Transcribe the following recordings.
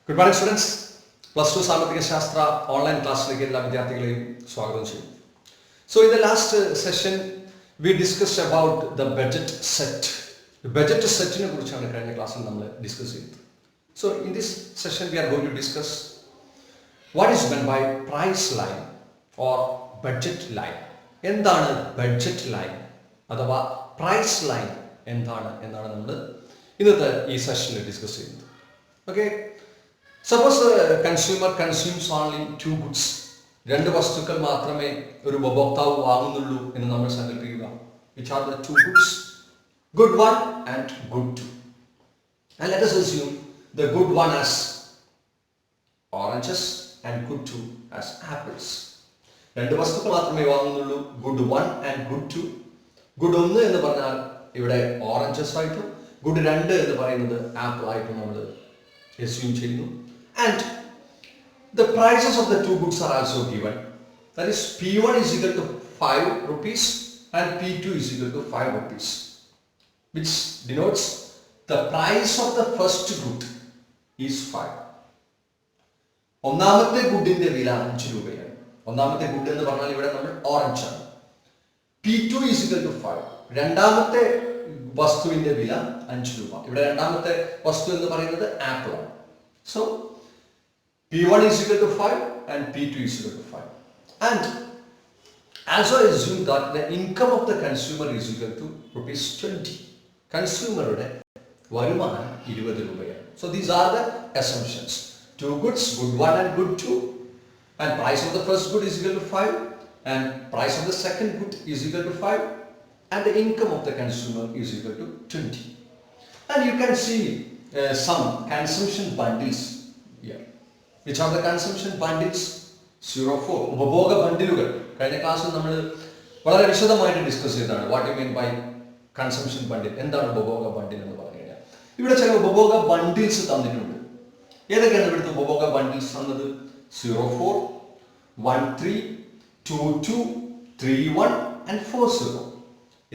Good morning, students. Plus 2 Samarthika Shastra online class like ella vidyarthikaleyum swagatham cheyunu. So in the last session we discussed about the budget set. The budget set ne kurichana kazhinja class il nammal discuss cheythu. So in this session we are going to discuss what is meant by price line or budget line. എന്താണ് budget line അഥവാ price line എന്നാണ് നമ്മൾ ഇന്നത്തെ ഈ സെഷനിൽ discuss ചെയ്യുന്നത്. Okay, suppose consumer consumes only two goods, രണ്ട് വസ്തുക്കൾ മാത്രമേ ഒരു ഉപഭോക്താവ് വാങ്ങുന്നുള്ളൂ എന്ന് നമ്മൾ സങ്കല്പിക്കുക. Which are the two goods? Good one and good two. And let us assume the good one as oranges and good two as apples. രണ്ട് വസ്തുക്കൾ മാത്രമേ വാങ്ങുന്നുള്ളൂ, good one and good two. Good ഒന്ന് എന്ന് പറഞ്ഞാൽ ഇവിടെ ഓറഞ്ചസ് ആയിട്ടും good രണ്ട് എന്ന് പറയുന്നത് ആപ്പിൾ ആയിട്ടും നമ്മൾ assume ചെയ്യുന്നു. And the prices of the two goods are also given. That is, P1 is equal to 5 rupees and P2 is equal to 5 rupees, which denotes the price of the first good is 5. ഒന്നാമത്തെ ഗുഡിന്റെ വില 5 രൂപയാണ്. ഒന്നാമത്തെ good എന്ന് പറഞ്ഞാൽ ഇവിടെ നമ്മൾ orange ആണ്. P2 is equal to 5. രണ്ടാമത്തെ വസ്തുവിന്റെ വില 5 രൂപ. ഇവിടെ രണ്ടാമത്തെ വസ്തു എന്ന് പറയുന്നത് ആപ്പിൾ ആണ്. So P1 is equal to 5 and P2 is equal to 5. And also assume that the income of the consumer is equal to rupees 20. കൺസ്യൂമറുടെ വരുമാനം 20 രൂപയാണ്. So these are the assumptions. Two goods, good one and good two. And price of the first good is equal to 5 and price of the second good is equal to 5 and the income of the consumer is equal to 20. And you can see some consumption bundles here. Which are the consumption bundles? 04 ഉപഭോഗ ബണ്ടിലുകൾ. കഴിഞ്ഞ ക്ലാസ്സിൽ നമ്മൾ വളരെ വിശദമായിട്ട് discuss ചെയ്തതാണ്. What you mean by consumption bundle, എന്താണ് ഉപഭോഗ ബണ്ടിൽ എന്ന് പറഞ്ഞു കഴിഞ്ഞാൽ ഇവിടെ ചില ഉപഭോഗ ബണ്ടിൽസ് തന്നിട്ടുണ്ട്. ഏതൊക്കെയാണ് ഇവിടുത്തെ ഉപഭോഗ ബണ്ടിൽസ് തന്നത്? 04, 13, 22, 31 and 40.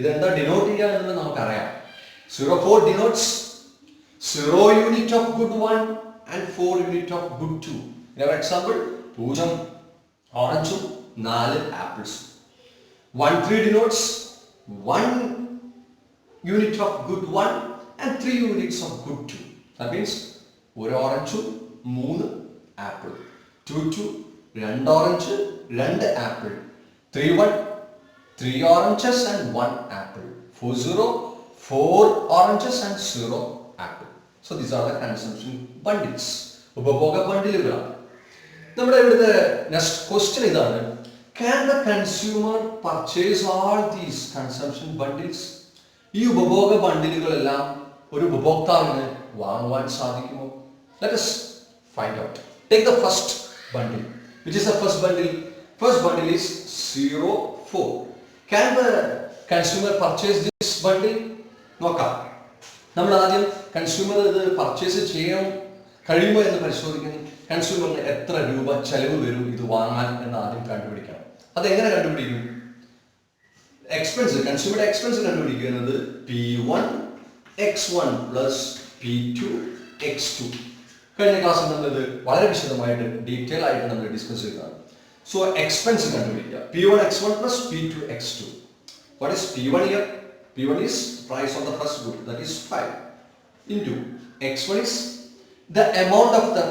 ഇതെന്താ ഡിനോട്ട് ചെയ്യുക എന്നുള്ളത് നമുക്കറിയാം. 04 denotes 0 unit of good one and 4 unit of good two. In our example, 0 orange, 4 apples. 13 denotes 1 unit of good one and 3 units of good two. That means 1 orange, 3 apple. 2 orange, 2 apple. 3 3 oranges and 1 apple. 4 oranges and 0 apple. So these are the consumption bundles. ഉപഭോഗ ബണ്ടിലുകളാണ്. നമ്മുടെ ഇവിടുത്തെ next question ഇതാണ്: Can the consumer purchase all these consumption bundles? ഈ ഉപഭോഗ ബണ്ടിലുകളെല്ലാം ഒരു ഉപഭോക്താവിന് വാങ്ങുവാൻ സാധിക്കുമോ? Let us find out. Take the first bundle. Which is the first bundle? First bundle is 04. Can the consumer purchase this bundle? നോക്കാം. നമ്മൾ ആദ്യം കൺസ്യൂമർ ഇത് പർച്ചേസ് ചെയ്യാൻ കഴിയുമോ എന്ന് പരിശോധിക്കുന്നു. കൺസ്യൂമറിന് എത്ര രൂപ ചെലവ് വരും ഇത് വാങ്ങാൻ എന്ന് ആദ്യം കണ്ടുപിടിക്കണം. അതെങ്ങനെ കണ്ടുപിടിക്കും? എക്സ്പെൻസ്, കൺസ്യൂമറുടെ എക്സ്പെൻസ് കണ്ടുപിടിക്കുന്നത് P1 X1 plus P2 X2. കഴിഞ്ഞ ക്ലാസ്സിൽ നമ്മളിത് വളരെ വിശദമായിട്ട് ഡീറ്റെയിൽ ആയിട്ട് നമ്മൾ ഡിസ്കസ് ചെയ്തതാണ്. സോ എക്സ്പെൻസ് കണ്ടുപിടിക്കുക. P1 X1 plus P2 X2. What is P1 here? P1 is price of the first good, that is 5, into X1 is the amount of the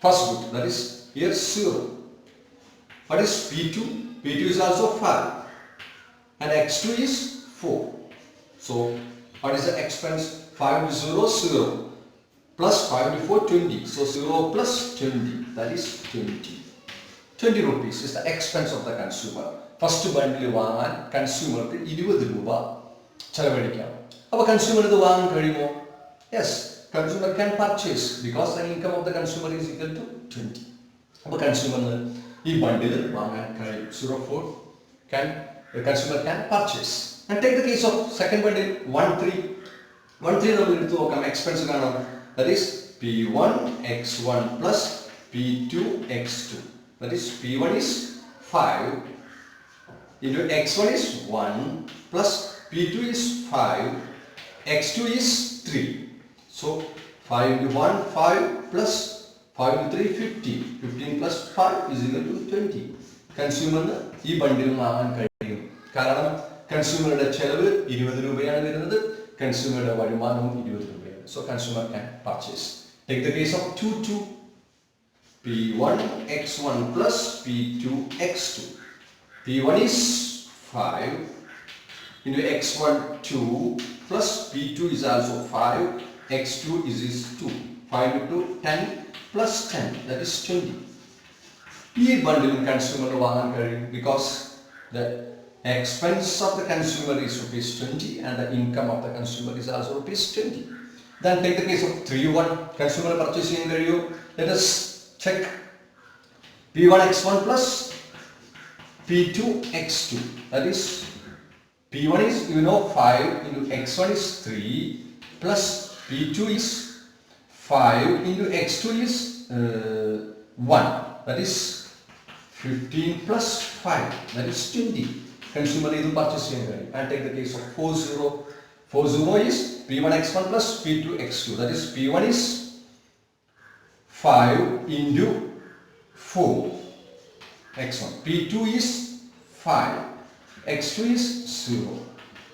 first good, that is here 0. What is P2? P2 is also 5 and X2 is 4. So what is the expense? 5 to 0, 0 plus 5 to 4, 20. So 0 plus 20, that is 20. 20 rupees is the expense of the consumer. First bundle വാങ്ങാൻ കൺസ്യൂമർക്ക് 20 രൂപ ചെലവഴിക്കാം. അപ്പോൾ consumer ഇത് വാങ്ങാൻ കഴിയുമോ? Yes, consumer can purchase because the income of the consumer is equal to 20. അപ്പോൾ കൺസ്യൂമറിന് ഈ ബണ്ടിൽ വാങ്ങാൻ കഴിയും. 04 consumer can purchase. And take the case of second bundle 13 നമ്മൾ എടുത്തു നോക്കാം. എക്സ്പെൻസ് കാണാം. That is P1 X1 plus P2 X2. That is P1 is 5 into X1 is 1 plus P2 is 5, X2 is 3. So 5 into 1, 5 plus 5 into 3, 15. 15 plus 5 is equal to 20. കൺസ്യൂമറിന് ഈ bundle വാങ്ങാൻ കഴിയും. കാരണം കൺസ്യൂമറുടെ ചെലവ് 20 രൂപയാണ് വരുന്നത്, കൺസ്യൂമറുടെ വരുമാനവും 20 രൂപയാണ്. So consumer can purchase. Take the case of 2, 2. P1 x1 plus P2 x2. P1 is 5 into x1 2 plus P2 is also 5, x2 is 2. 5 into 10 plus 10, that is 20. This bundle consumer വാങ്ങാൻ കഴിയും because the expense of the consumer is rupees 20 and the income of the consumer is also rupees 20. Then take the case of 3-1 consumer purchasing കഴിയും. Let us check P1 x1 plus P2 x2. That is P1 is 5 into x1 is 3 plus P2 is 5 into x2 is 1. That is 15 plus 5. That is 20. Consumer is purchasing. And take the case of 4-0. 4-0 is P1 x1 plus P2 x2. That is P1 is 5 into 4 x1. P2 is 5. x2 is 0.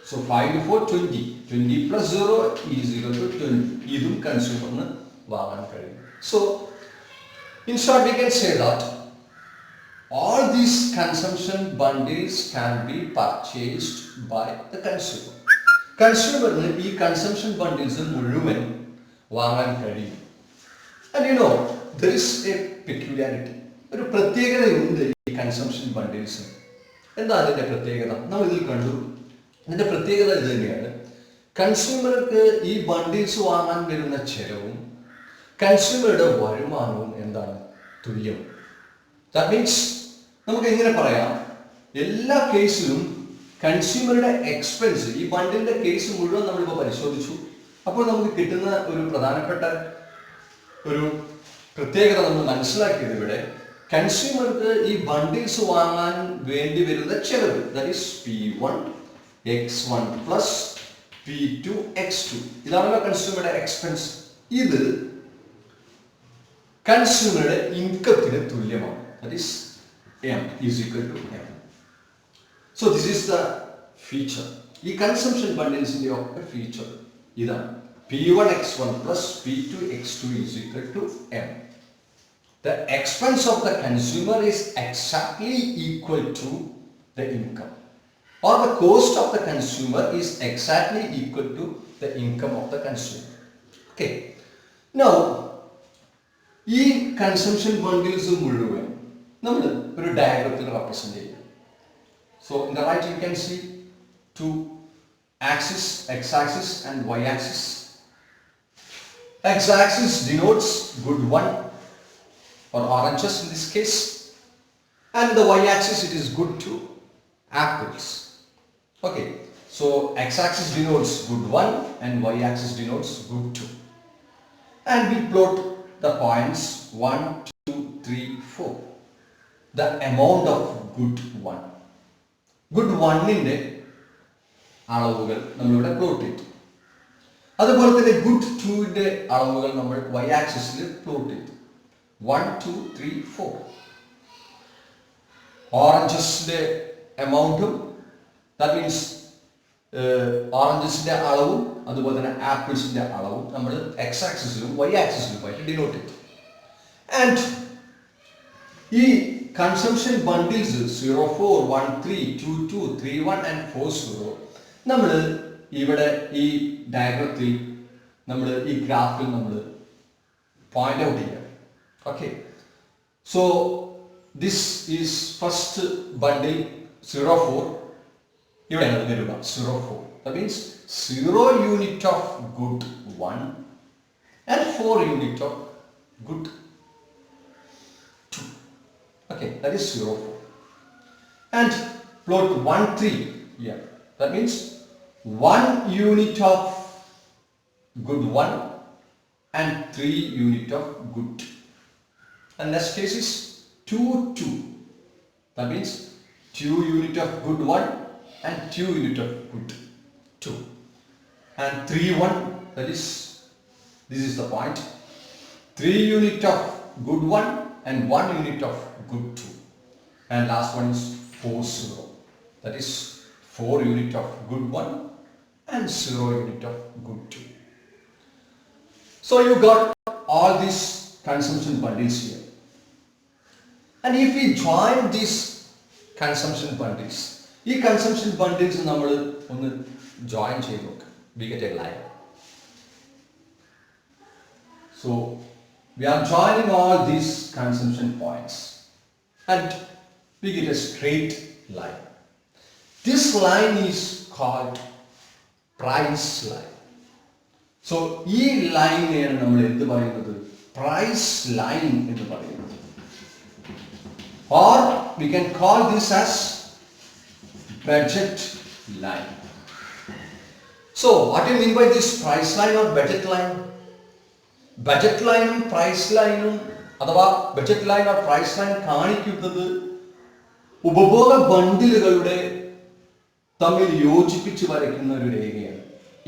So 5 into 4, 20. 20 plus 0 is equal to 20. Idum consumer vaangan കഴിയും. So in short we can say that all these consumption bundles can be purchased by the consumer. Consumer ഈ consumption bundles മുഴുവൻ വാങ്ങാൻ കഴിയും. And there is a peculiarity. ഒരു പ്രത്യേകതയുണ്ട് ഈ consumption bundles. എന്താ അതിന്റെ പ്രത്യേകത? നമ്മൾ ഇതിൽ കണ്ടു. അതിന്റെ പ്രത്യേകത ഇത് തന്നെയാണ്. കൺസ്യൂമർക്ക് ഈ ബണ്ടിൽസ് വാങ്ങാൻ വരുന്ന ചെലവും കൺസ്യൂമറുടെ വരുമാനവും എന്താണ്? തുല്യം. ദാറ്റ് മീൻസ് നമുക്ക് എങ്ങനെ പറയാം, എല്ലാ കേസിലും കൺസ്യൂമറുടെ എക്സ്പെൻസ്, ഈ ബണ്ടിലിന്റെ കേസ് മുഴുവൻ നമ്മളിപ്പോൾ പരിശോധിച്ചു. അപ്പോൾ നമുക്ക് കിട്ടുന്ന ഒരു പ്രധാനപ്പെട്ട ഒരു പ്രത്യേകത നമ്മൾ മനസ്സിലാക്കിയത് ഇവിടെ കൺസ്യൂമർക്ക് ഈ ബണ്ടിൽസ് വാങ്ങാൻ വേണ്ടി വരുന്ന ചെലവ്, that is P1 x1 plus P2 x2. ഇതാണല്ലോ കൺസ്യൂമറുടെ എക്സ്പെൻസ്. ഇത് കൺസ്യൂമറുടെ ഇൻകത്തിന് തുല്യമാണ്. That is M is equal to M. So this is the feature. ഈ കൺസംഷൻ ബണ്ടിൽസിന്റെ ഒക്കെ ഫീച്ചർ ഇതാണ്. P1 x1 plus P2 x2 is equal to M. The expense of the consumer is exactly equal to the income, or the cost of the consumer is exactly equal to the income of the consumer. Okay. Now, ഈ consumption bundles മുഴുവൻ നമ്മൾ ഒരു ഡയഗ്രത്തിൽ represent ചെയ്യും. So in the right you can see two axes, x-axis and y-axis. X-axis denotes good one or oranges in this case, and the y-axis it is good two, apples. Okay, so x-axis denotes good one and y-axis denotes good two, and we plot the points 1, 2, 3, 4. The amount of good one. Good one ന്റെ അളവുകൾ നമ്മളിവിടെ plot ചെയ്തു. അതുപോലെ തന്നെ good 2 ന്റെ അളവുകൾ നമ്മൾ y ആക്സിസിൽ പ്ലോട്ട് ചെയ്തു. 1, 2, 3, 4. ഓറഞ്ചസിന്റെ എമൗണ്ടും, ദാറ്റ് മീൻസ് ഓറഞ്ചസിന്റെ അളവും അതുപോലെ തന്നെ ആപ്പിൾസിന്റെ അളവും നമ്മൾ x ആക്സിസിലും y ആക്സിസിലുമായിട്ട് ഡിനോട്ട് ചെയ്തു. ആൻഡ് ഈ കൺസംഷൻ ബണ്ടിൽസ് 04, 13, 22, 31 and 40 നമ്മൾ ഇവിടെ ഈ ഡയഗ്രത്തിൽ നമ്മൾ ഈ ഗ്രാഫിൽ നമ്മൾ പോയിന്റ് ഔട്ട് ചെയ്യാം. Okay, so this is first bundle 04. ഇവിടെയാണ് വരിക 04. That means 0 unit of good 1 and 4 unit of good 2. Okay, that is 04. And plot 1, 3 here. That means 1 unit of good 1 and 3 unit of good 2. And next case is 2, 2. That means 2 unit of good 1 and 2 unit of good 2. And 3, 1, that is, this is the point. 3 unit of good 1 and 1 unit of good 2. And last one is 4 0. That is 4 unit of good 1 and 0 unit of good 2. So you got all these consumption bundles here. And if we join these consumption bundles, these consumption bundles we join, we get a line. So we are joining all these consumption points and we get a straight line. This line is called price line. So this line is price line. Or we can call this as budget line. So what do you mean by this price line or budget line? Budget line, price line, or budget line or price line കാണിക്കുന്നത് ഉപഭോഗ ബണ്ടിലുകളുടെ തമ്മിൽ യോജിപ്പിച്ച് വരയ്ക്കുന്ന ഒരു രേഖയാണ്.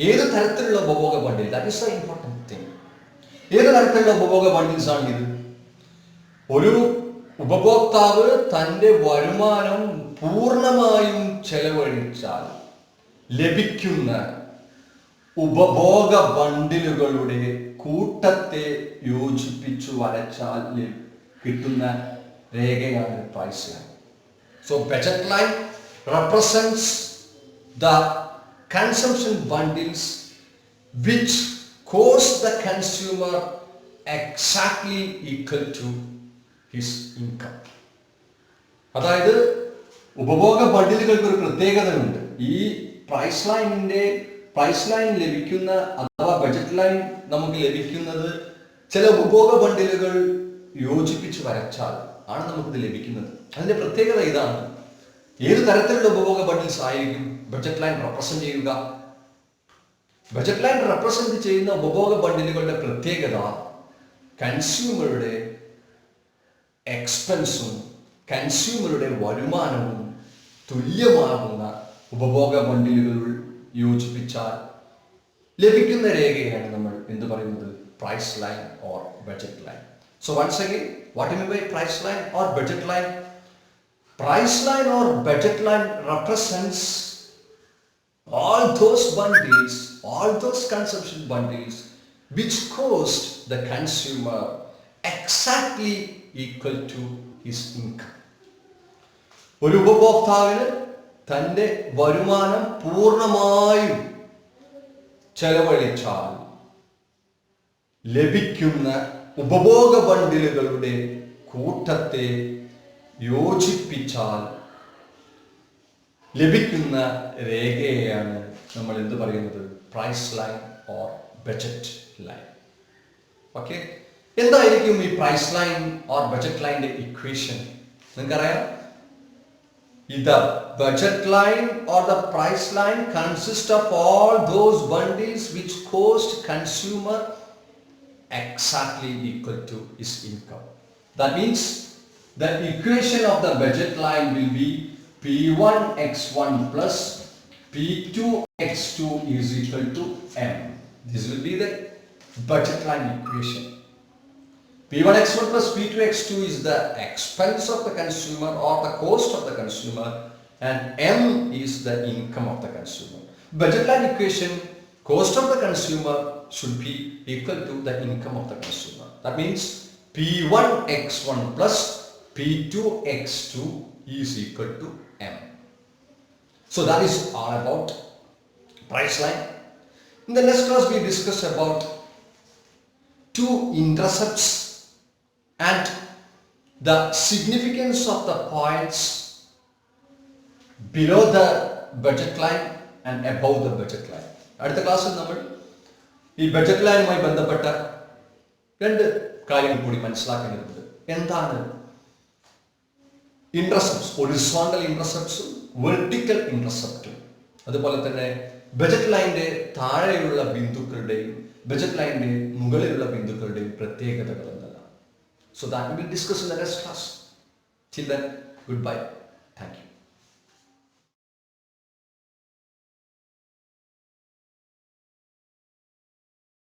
ഏത് തരത്തിലുള്ള ഉപഭോഗ bundle? That is the important thing. ഏത് തരത്തിലുള്ള ഉപഭോഗ ബണ്ടിൽസ് ആണ് ഇത്? ഒരു ഉപഭോക്താവ് തൻ്റെ വരുമാനം പൂർണ്ണമായും ചെലവഴിച്ചാൽ ലഭിക്കുന്ന ഉപഭോഗ ബണ്ടിലുകളുടെ കൂട്ടത്തെ യോജിപ്പിച്ചു വരച്ചാൽ കിട്ടുന്ന രേഖയാണ് price line. So budget line represents the consumption bundles which cost the consumer exactly equal to his income. അതായത് ഉപഭോഗ ബണ്ടിലുകൾക്ക് ഒരു പ്രത്യേകതയുണ്ട്. ഈ പ്രൈസ് ലൈൻ ലഭിക്കുന്ന അഥവാ ബഡ്ജറ്റ് ലൈൻ നമുക്ക് ലഭിക്കുന്നത് ചില ഉപഭോഗ ബണ്ടിലുകൾ യോജിപ്പിച്ച് വരച്ചാൽ ആണ് നമുക്കിത് ലഭിക്കുന്നത്. അതിന്റെ പ്രത്യേകത ഇതാണ്. ഏത് തരത്തിലുള്ള ഉപഭോഗ ബണ്ടിൽസ് ആയിരിക്കും ബഡ്ജറ്റ് ലൈൻ റെപ്രസെന്റ് ചെയ്യുക? ബഡ്ജറ്റ് ലൈൻ റെപ്രസെന്റ് ചെയ്യുന്ന ഉപഭോഗ ബണ്ടിലുകളുടെ പ്രത്യേകത കൺസ്യൂമറുടെ എക്സ്പെൻസും കൺസ്യൂമറുടെ വരുമാനവും തുല്യമാകുന്ന ഉപഭോഗ ബണ്ടിലുകൾ യോജിപ്പിച്ചാൽ ലഭിക്കുന്ന രേഖയാണ് നമ്മൾ എന്ത് പറയുന്നത്? Price line or budget line. So once again, what do you mean by price line or budget line? Price line or budget line represents all those bundles, all those consumption bundles which cost the consumer exactly equal to his income. ഒരു ഉപഭോക്താവിന് തൻ്റെ വരുമാനം പൂർണ്ണമായും ചെലവഴിച്ചാൽ ലഭിക്കുന്ന ഉപഭോഗ ബണ്ടിലുകളുടെ കൂട്ടത്തെ യോജിപ്പിച്ചാൽ ലഭിക്കുന്ന രേഖയെയാണ് നമ്മൾ എന്ത് പറയുന്നത്? Price line or budget line. Okay, എന്തായിരിക്കും ഈ പ്രൈസ് ലൈൻ ഓർ ബഡ്ജറ്റ് ലൈൻ്റെ ഇക്വേഷൻ? നിങ്ങൾക്കറിയാം, the budget line or the price line consists of all those bundles which cost consumer exactly equal to his income. That means the equation of the budget line will be P1x1 plus P2x2 is equal to M. This will be the budget line equation. P1x1 plus P2x2 is the expense of the consumer or the cost of the consumer, and M is the income of the consumer. Budget line equation, cost of the consumer should be equal to the income of the consumer. That means P1x1 plus P2x2 is equal to M. So that is all about price line. In the next class we discuss about two intercepts and the significance of the points below the budget line and above the budget line. അടുത്ത ക്ലാസ്സിൽ നമ്മൾ ഈ budget ലൈനുമായി ബന്ധപ്പെട്ട രണ്ട് കാര്യങ്ങൾ കൂടി മനസ്സിലാക്കേണ്ടതുണ്ട്. എന്താണ് ഇന്റർസെപ്റ്റ്സ്? ഹൊറിസോണ്ടൽ ഇന്റർസെപ്റ്റ്സും വെർട്ടിക്കൽ ഇന്റർസെപ്റ്റും, അതുപോലെ തന്നെ ബഡ്ജറ്റ് ലൈനിന്റെ താഴെയുള്ള ബിന്ദുക്കളുടെയും ബഡ്ജറ്റ് ലൈനിന്റെ മുകളിലുള്ള ബിന്ദുക്കളുടെയും പ്രത്യേകതകൾ എന്നതാണ്. So that we will discuss in the next class. Till then, goodbye. Thank you.